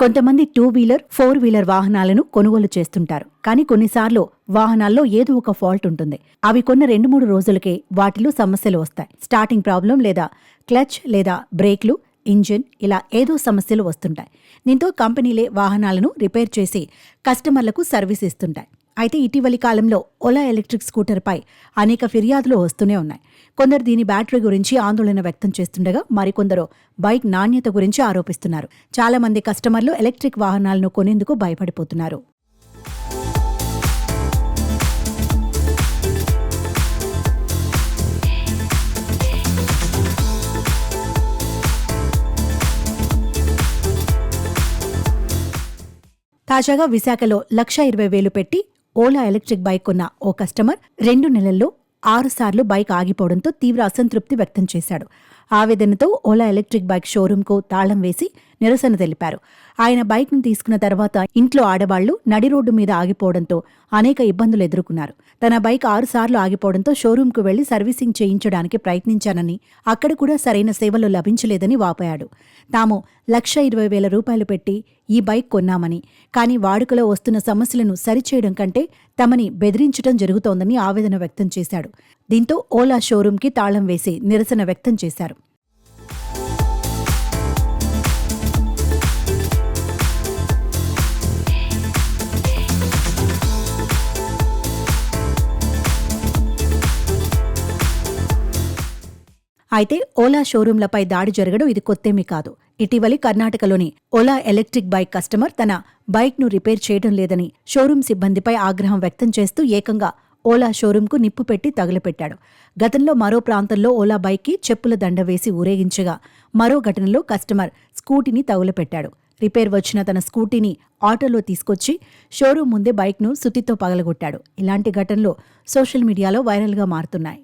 కొంతమంది 2 wheeler 4 wheeler వాహనాలను కొనుగోలు చేస్తుంటారు. కానీ కొన్నిసార్లు వాహనాల్లో ఏదో ఒక ఫాల్ట్ ఉంటుంది. అవి కొన్న 2-3 రోజులకే వాటిలో సమస్యలు వస్తాయి. స్టార్టింగ్ ప్రాబ్లం లేదా క్లచ్ లేదా బ్రేక్లు, ఇంజిన్ ఇలా ఏదో సమస్యలు వస్తుంటాయి. దీంతో కంపెనీలే వాహనాలను రిపేర్ చేసి కస్టమర్లకు సర్వీస్ ఇస్తుంటాయి. అయితే ఇటీవలి కాలంలో ఓలా ఎలక్ట్రిక్ స్కూటర్పై అనేక ఫిర్యాదులు వస్తూనే ఉన్నాయి. కొందరు దీని బ్యాటరీ గురించి ఆందోళన వ్యక్తం చేస్తుండగా మరికొందరు బైక్ నాణ్యత గురించి ఆరోపిస్తున్నారు. చాలా మంది కస్టమర్లు ఎలక్ట్రిక్ వాహనాలను కొనేందుకు భయపడిపోతున్నారు. తాజాగా విశాఖలో 1,20,000 పెట్టి ఓలా ఎలక్ట్రిక్ బైక్ కొన్న ఓ కస్టమర్ 2 నెలల్లో 6 సార్లు బైక్ ఆగిపోవడంతో తీవ్ర అసంతృప్తి వ్యక్తం చేశాడు. ఆవేదనతో ఓలా ఎలక్ట్రిక్ బైక్ షోరూంకు తాళం వేసి నిరసన తెలిపారు. ఆయన బైక్ను తీసుకున్న తర్వాత ఇంట్లో ఆడవాళ్లు నడి రోడ్డు మీద ఆగిపోవడంతో అనేక ఇబ్బందులు ఎదుర్కొన్నారు. తన బైక్ 6 సార్లు ఆగిపోవడంతో షోరూంకు వెళ్లి సర్వీసింగ్ చేయించడానికి ప్రయత్నించానని, అక్కడ కూడా సరైన సేవలు లభించలేదని వాపోయాడు. తాము 1,20,000 పెట్టి ఈ బైక్ కొన్నామని, కానీ వాడుకలో వస్తున్న సమస్యలను సరిచేయడం కంటే తమని బెదిరించడం జరుగుతోందని ఆవేదన వ్యక్తం చేశాడు. దీంతో ఓలా షోరూంకి తాళం వేసి నిరసన వ్యక్తం చేశారు. అయితే ఓలా షోరూంలపై దాడి జరగడం ఇది కొత్తేమీ కాదు. ఇటీవలి కర్ణాటకలోని ఓలా ఎలక్ట్రిక్ బైక్ కస్టమర్ తన బైక్ను రిపేర్ చేయడం లేదని షోరూం సిబ్బందిపై ఆగ్రహం వ్యక్తం చేస్తూ ఏకంగా ఓలా షోరూంకు నిప్పు పెట్టి తగులపెట్టాడు. గతంలో మరో ప్రాంతంలో ఓలా బైక్కి చెప్పుల దండ వేసి ఊరేగించగా మరో ఘటనలో కస్టమర్ స్కూటీని తగులపెట్టాడు. రిపేర్ వచ్చిన తన స్కూటీని ఆటోలో తీసుకొచ్చి షోరూం ముందే బైక్ను సుత్తితో పగలగొట్టాడు. ఇలాంటి ఘటనలు సోషల్ మీడియాలో వైరల్గా మారుతున్నాయి.